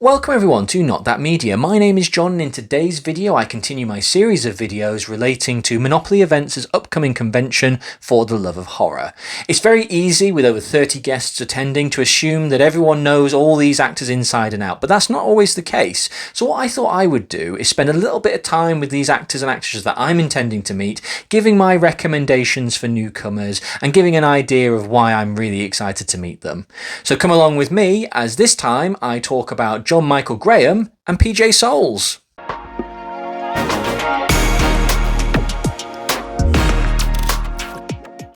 Welcome everyone to Not That Media. My name is John and in today's video I continue my series of videos relating to Monopoly Events' upcoming convention For the Love of Horror. It's very easy with over 30 guests attending to assume that everyone knows all these actors inside and out, but that's not always the case. So what I thought I would do is spend a little bit of time with these actors and actresses that I'm intending to meet, giving my recommendations for newcomers and giving an idea of why I'm really excited to meet them. So come along with me as this time I talk about John Michael Graham and PJ Soles.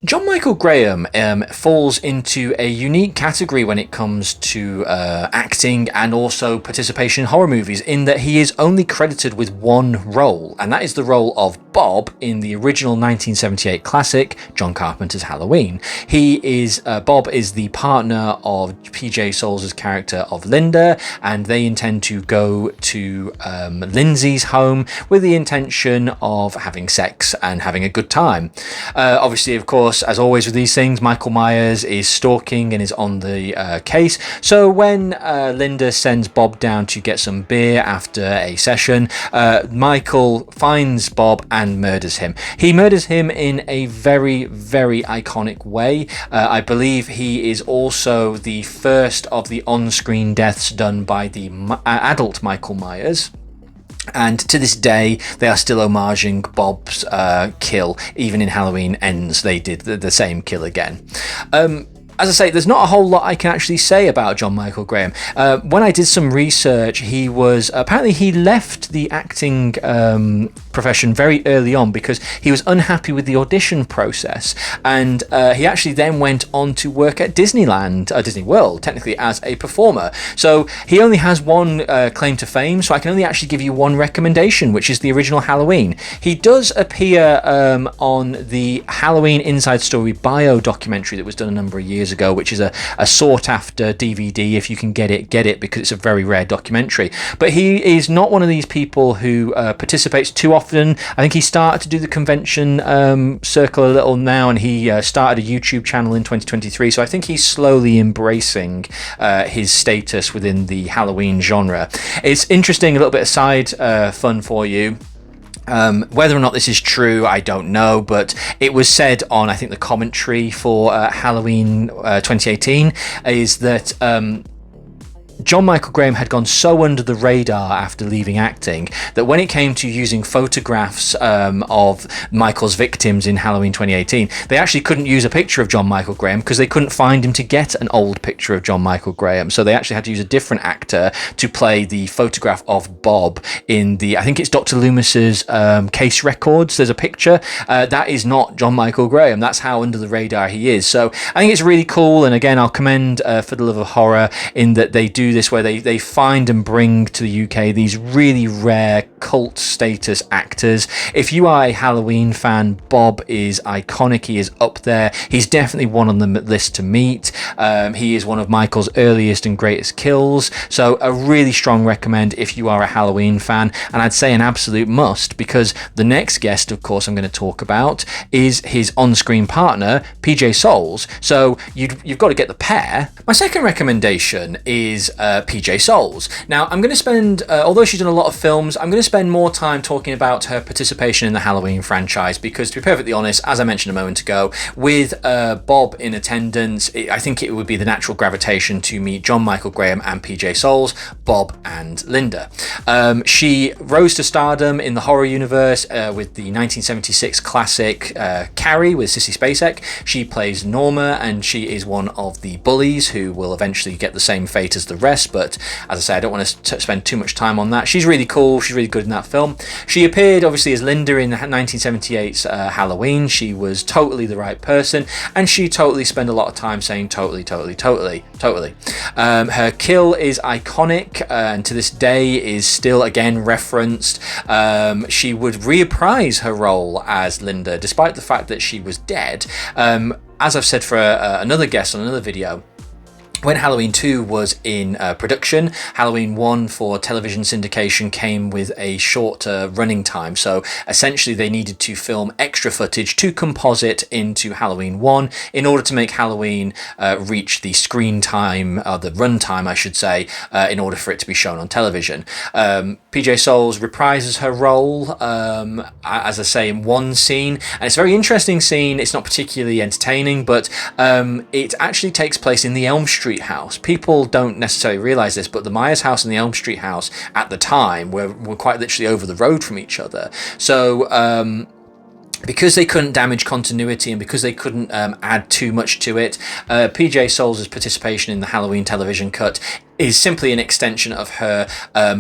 John Michael Graham falls into a unique category when it comes to acting and also participation in horror movies, in that he is only credited with one role, and that is the role of Bob in the original 1978 classic John Carpenter's Halloween. Bob is the partner of PJ Soles' character of Linda, and they intend to go to Lindsay's home with the intention of having sex and having a good time. Obviously, of course, as always with these things, Michael Myers is stalking and is on the case. So when Linda sends Bob down to get some beer after a session, Michael finds Bob and murders him. He murders him in a very, very iconic way. I believe he is also the first of the on-screen deaths done by the adult Michael Myers. And to this day, they are still homaging Bob's kill. Even in Halloween Ends, they did the same kill again. As I say, there's not a whole lot I can actually say about John Michael Graham. When I did some research, he left the acting profession very early on because he was unhappy with the audition process, and he actually then went on to work at Disney World, technically as a performer. So he only has one claim to fame, so I can only actually give you one recommendation, which is the original Halloween. He does appear on the Halloween Inside Story bio documentary that was done a number of years ago, which is a sought after DVD. If you can get it, because it's a very rare documentary. But he is not one of these people who participates too often. I think he started to do the convention circle a little now, and he started a YouTube channel in 2023, so I think he's slowly embracing his status within the Halloween genre. It's interesting, a little bit of side fun for you. Whether or not this is true, I don't know, but it was said on, I think, the commentary for Halloween 2018, is that John Michael Graham had gone so under the radar after leaving acting that when it came to using photographs of Michael's victims in Halloween 2018, they actually couldn't use a picture of John Michael Graham because they couldn't find him to get an old picture of John Michael Graham. So they actually had to use a different actor to play the photograph of Bob in I think it's Dr. Loomis's case records. There's a picture. That is not John Michael Graham. That's how under the radar he is. So I think it's really cool. And again, I'll commend For the Love of Horror in that they do this where they find and bring to the UK these really rare cult status actors. If you are a Halloween fan, Bob is iconic. He is up there. He's definitely one on the list to meet. He is one of Michael's earliest and greatest kills. So a really strong recommend if you are a Halloween fan, and I'd say an absolute must, because the next guest, of course, I'm going to talk about is his on-screen partner, PJ Soles. So you've got to get the pair. My second recommendation is PJ Soles. Now, I'm going to spend, although she's done a lot of films, I'm going to spend more time talking about her participation in the Halloween franchise, because to be perfectly honest, as I mentioned a moment ago, with Bob in attendance, I think it would be the natural gravitation to meet John Michael Graham and PJ Soles, Bob and Linda. She rose to stardom in the horror universe with the 1976 classic Carrie with Sissy Spacek. She plays Norma, and she is one of the bullies who will eventually get the same fate as the rest, but as I say, I don't want to spend too much time on that. She's really cool. She's really good in that film. She appeared obviously as Linda in 1978's Halloween. She was totally the right person, and she totally spent a lot of time saying totally. Her kill is iconic, and to this day is still again referenced. She would reprise her role as Linda despite the fact that she was dead. As I've said for another guest on another video, When Halloween 2 was in production, Halloween 1 for television syndication came with a shorter running time. So essentially they needed to film extra footage to composite into Halloween 1 in order to make Halloween reach the screen time, or the run time I should say, in order for it to be shown on television. PJ Soles reprises her role, as I say, in one scene. And it's a very interesting scene. It's not particularly entertaining, but it actually takes place in the Elm Street house. People don't necessarily realize this, but the Myers house and the Elm Street house at the time were quite literally over the road from each other. So because they couldn't damage continuity and because they couldn't add too much to it, PJ Soles' participation in the Halloween television cut is simply an extension of her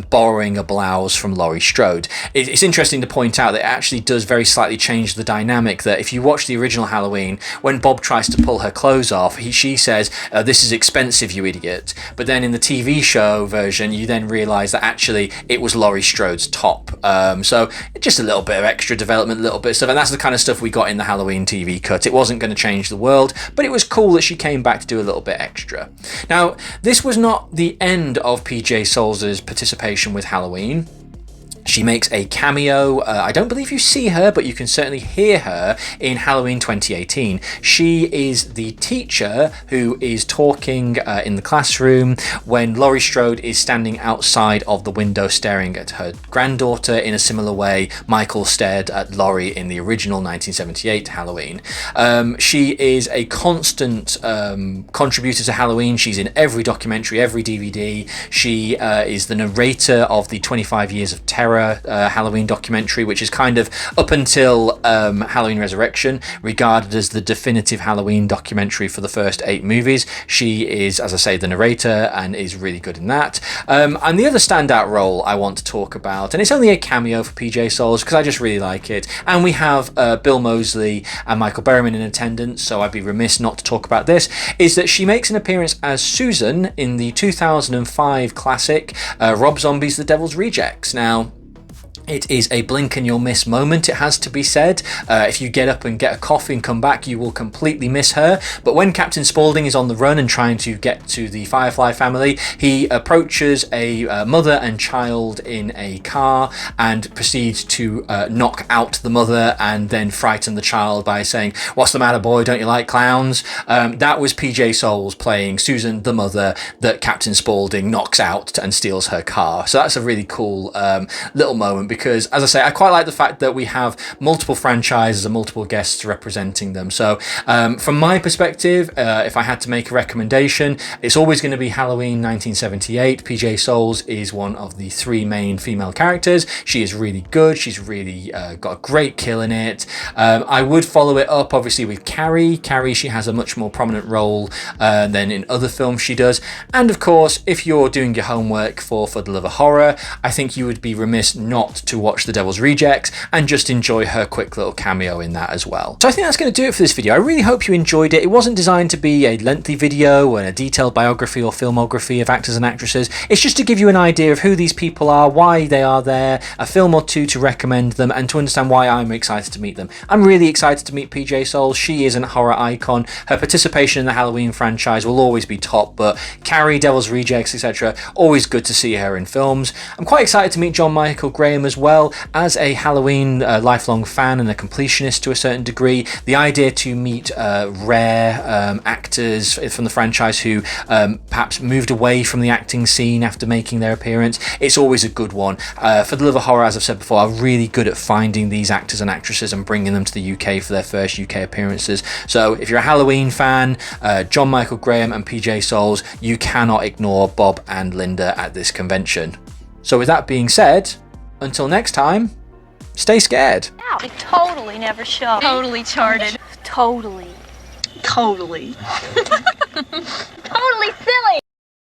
borrowing a blouse from Laurie Strode. It's interesting to point out that it actually does very slightly change the dynamic, that if you watch the original Halloween, when Bob tries to pull her clothes off, she says, "This is expensive, you idiot." But then in the TV show version, you then realise that actually it was Laurie Strode's top. So just a little bit of extra development, a little bit of stuff, and that's the kind of stuff we got in the Halloween TV cut. It wasn't going to change the world, but it was cool that she came back to do a little bit extra. Now, this was not the end of PJ Soles' participation with Halloween. She makes a cameo. I don't believe you see her, but you can certainly hear her in Halloween 2018. She is the teacher who is talking in the classroom when Laurie Strode is standing outside of the window staring at her granddaughter in a similar way Michael stared at Laurie in the original 1978 Halloween. She is a constant contributor to Halloween. She's in every documentary, every DVD. She is the narrator of the 25 Years of Terror Halloween documentary, which is kind of, up until Halloween Resurrection, regarded as the definitive Halloween documentary for the first 8 movies. She is, as I say, the narrator and is really good in that. And the other standout role I want to talk about, and it's only a cameo for PJ Soles because I just really like it, and we have Bill Moseley and Michael Berryman in attendance, so I'd be remiss not to talk about this, is that she makes an appearance as Susan in the 2005 classic Rob Zombie's The Devil's Rejects. Now, it is a blink and you'll miss moment, it has to be said. If you get up and get a coffee and come back, you will completely miss her. But when Captain Spaulding is on the run and trying to get to the Firefly family, he approaches a mother and child in a car and proceeds to knock out the mother and then frighten the child by saying, "What's the matter, boy? Don't you like clowns?" That was PJ Soles playing Susan, the mother, that Captain Spaulding knocks out and steals her car. So that's a really cool little moment, because, as I say, I quite like the fact that we have multiple franchises and multiple guests representing them. So from my perspective, if I had to make a recommendation, it's always going to be Halloween 1978. PJ Soles is one of the 3 main female characters. She is really good. She's really got a great kill in it. I would follow it up, obviously, with Carrie. Carrie, she has a much more prominent role than in other films she does. And, of course, if you're doing your homework for the Love of Horror, I think you would be remiss not to watch The Devil's Rejects and just enjoy her quick little cameo in that as well. So I think that's going to do it for this video. I really hope you enjoyed it. It wasn't designed to be a lengthy video and a detailed biography or filmography of actors and actresses. It's just to give you an idea of who these people are, why they are there, a film or two to recommend them, and to understand why I'm excited to meet them. I'm really excited to meet PJ Soles. She is an horror icon. Her participation in the Halloween franchise will always be top, but Carrie, Devil's Rejects, etc., always good to see her in films. I'm quite excited to meet John Michael Graham as well. As a Halloween lifelong fan and a completionist to a certain degree, the idea to meet rare actors from the franchise who perhaps moved away from the acting scene after making their appearance, it's always a good one. For the Love of Horror, as I've said before, I'm really good at finding these actors and actresses and bringing them to the UK for their first UK appearances. So if you're a Halloween fan, John Michael Graham and PJ Soles, you cannot ignore Bob and Linda at this convention. So with that being said, until next time, stay scared. We totally never show. Totally charted. Totally. Totally. Totally